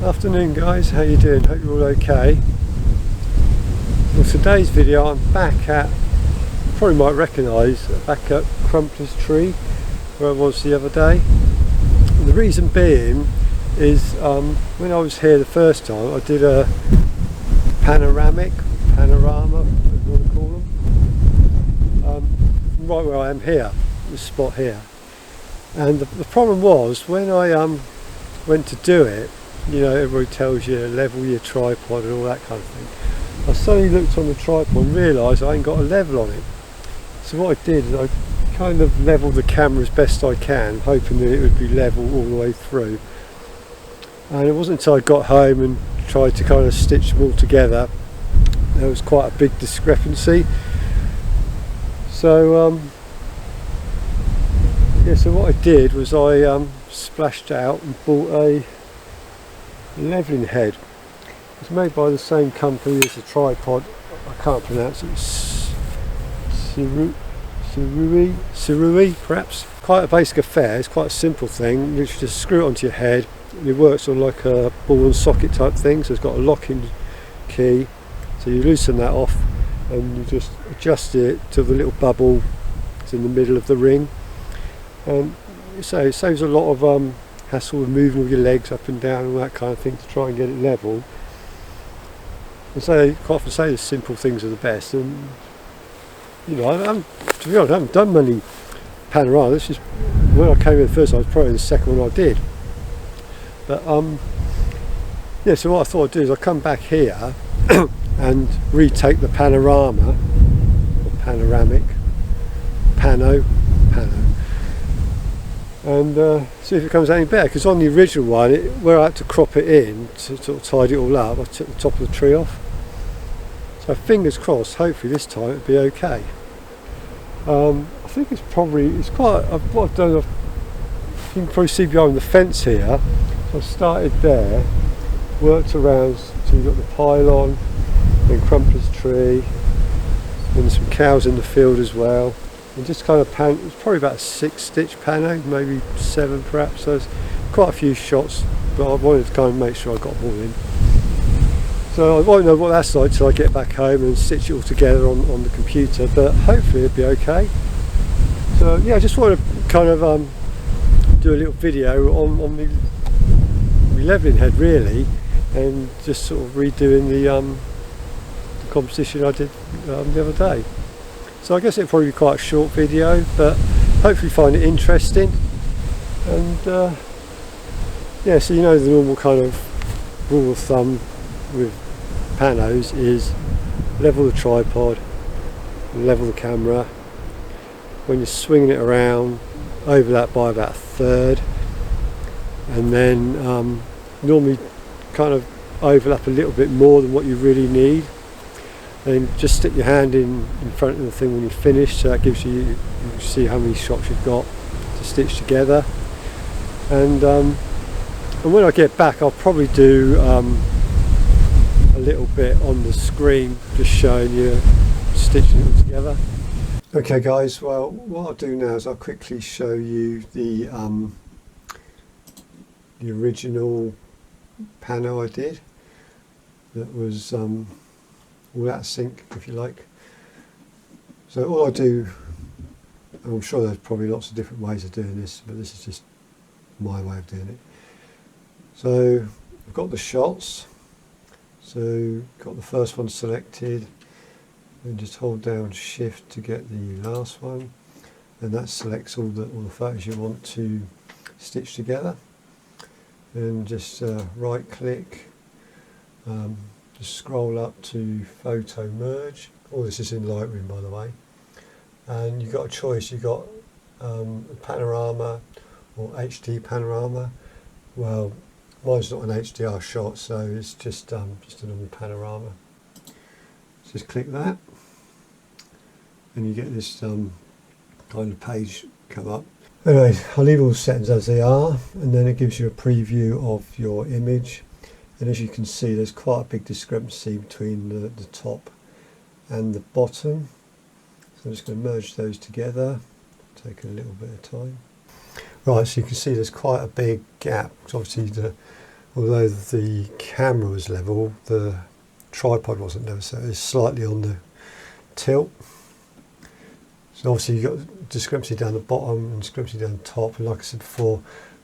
Afternoon guys, how you doing? Hope you're all okay. Well, today's video I'm back at, you probably might recognise, back at Crumplers Tree where I was the other day. And the reason being is when I was here the first time I did a panorama, if you want to call them, right where I am here, this spot here. And the problem was when I went to do it, you know, everybody tells you level your tripod and all that kind of thing. I suddenly looked on the tripod and realised I ain't got a level on it. So what I did is I kind of levelled the camera as best I can, hoping that it would be level all the way through. And it wasn't until I got home and tried to kind of stitch them all together, there was quite a big discrepancy. So yeah, so what I did was I splashed out and bought a levelling head. It's made by the same company as the tripod. I can't pronounce it. Sirui, perhaps. Quite a basic affair. It's quite a simple thing. You just screw it onto your head. It works on like a ball and socket type thing. So it's got a locking key. So you loosen that off and you just adjust it to the little bubble that's in the middle of the ring. And so it saves a lot of hassle with moving all your legs up and down and all that kind of thing to try and get it level. And so quite often say the simple things are the best. And you know, to be honest, I haven't done many panoramas. This is when I came in the first time. It was probably the second one I did. But yeah. So what I thought I'd do is I come back here and retake the panorama or panoramic pano. And see if it comes any better, because on the original one where I had to crop it in to sort of tidy it all up, I took the top of the tree off. So fingers crossed, hopefully this time it'll be okay. I think it's probably, it's quite, what I've done, you can probably see behind the fence here. So I started there, worked around, so you've got the pylon, then Crumplers Tree, and some cows in the field as well. And just kind of pan, it's probably about a 6-stitch pano, maybe 7 perhaps. So there's quite a few shots, but I wanted to kind of make sure I got them all in. So I won't know what that's like till I get back home and stitch it all together on the computer, but hopefully it'll be okay. So yeah, I just wanted to kind of do a little video on the levelling head really, and just sort of redoing the composition I did the other day. So I guess it'll probably be quite a short video, but hopefully you find it interesting. And yeah, so you know the normal kind of rule of thumb with panos is level the tripod, level the camera. When you're swinging it around, overlap by about 1/3, and then normally kind of overlap a little bit more than what you really need. And just stick your hand in front of the thing when you finish, so that gives you, you can see how many shots you've got to stitch together. And when I get back, I'll probably do a little bit on the screen, just showing you stitching it all together. Okay guys, well what I'll do now is I'll quickly show you the original pano I did that was all out of sync, if you like. So all I do, and I'm sure there's probably lots of different ways of doing this, but this is just my way of doing it. So I've got the shots, so got the first one selected, and just hold down shift to get the last one, and that selects all the photos you want to stitch together. And just right click, just scroll up to photo merge. All this is in Lightroom, by the way, and you've got a choice. You've got a panorama or HD panorama. Well, mine's not an HDR shot, so it's just a normal panorama. Just click that, and you get this kind of page come up. Anyway, I'll leave all the settings as they are, and then it gives you a preview of your image. And as you can see, there's quite a big discrepancy between the top and the bottom. So I'm just going to merge those together. Take a little bit of time. Right, so you can see there's quite a big gap. Obviously, although the camera was level, the tripod wasn't level, so it's slightly on the tilt. So obviously you've got discrepancy down the bottom and discrepancy down the top, and like I said before,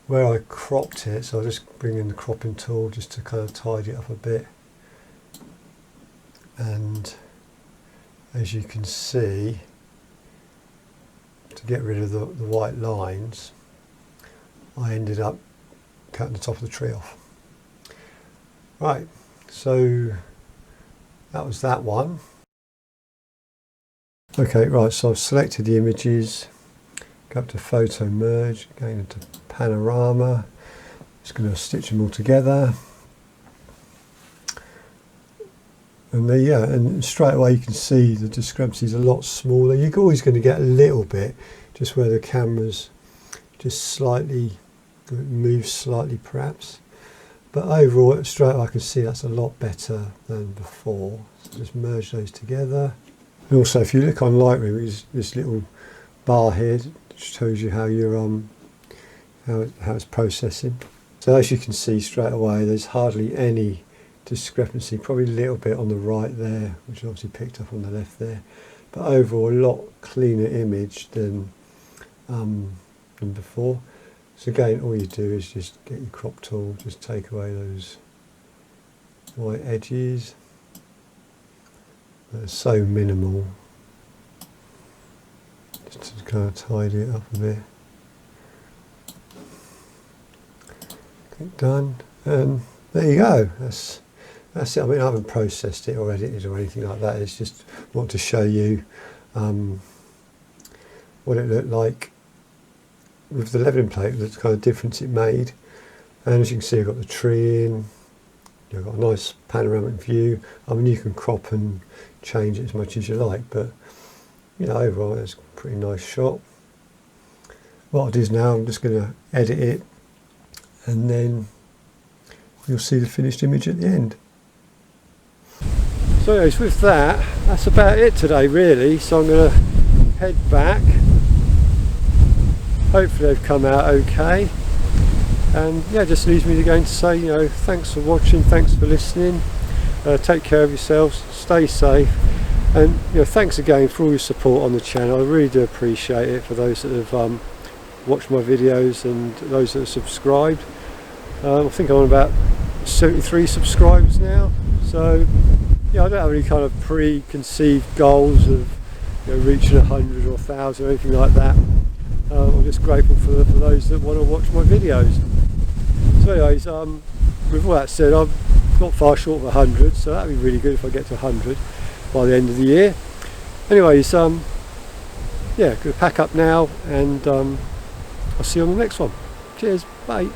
where I cropped it, so I'll just bring in the cropping tool just to kind of tidy it up a bit. And as you can see, to get rid of the white lines, I ended up cutting the top of the tree off. Right, so that was that one. Okay, right, so I've selected the images, go up to photo merge, going into panorama, just going to stitch them all together. And there, yeah, and straight away you can see the discrepancy is a lot smaller. You're always going to get a little bit, just where the camera's just slightly, moves slightly perhaps. But overall, straight away I can see that's a lot better than before. So just merge those together. And also, if you look on Lightroom, this little bar here shows you how you're how it's processing. So as you can see straight away, there's hardly any discrepancy. Probably a little bit on the right there, which obviously picked up on the left there. But overall, a lot cleaner image than before. So again, all you do is just get your crop tool, just take away those white edges. They're so minimal. Just to kind of tidy it up a bit. Click done, and there you go. That's it. I mean, I haven't processed it or edited or anything like that. It's just want to show you what it looked like with the levelling plate, the kind of difference it made. And as you can see, I've got the tree in. You've got a nice panoramic view. I mean, you can crop and change it as much as you like, but you know, overall it's a pretty nice shot. What I'll do is now I'm just going to edit it, and then you'll see the finished image at the end. So anyways, with that, that's about it today really. So I'm going to head back. Hopefully they've come out okay. And yeah, just leaves me to go and say, you know, thanks for watching, thanks for listening. Take care of yourselves, stay safe, and you know, thanks again for all your support on the channel. I really do appreciate it, for those that have watched my videos and those that have subscribed. I think I'm on about 73 subscribers now, so yeah, I don't have any kind of preconceived goals of, you know, reaching 100 or 1,000 or anything like that. I'm just grateful for those that want to watch my videos. So anyways, with all that said, I'm not far short of 100, so that'd be really good if I get to 100 by the end of the year. Anyways, yeah, gonna pack up now, and I'll see you on the next one. Cheers, bye.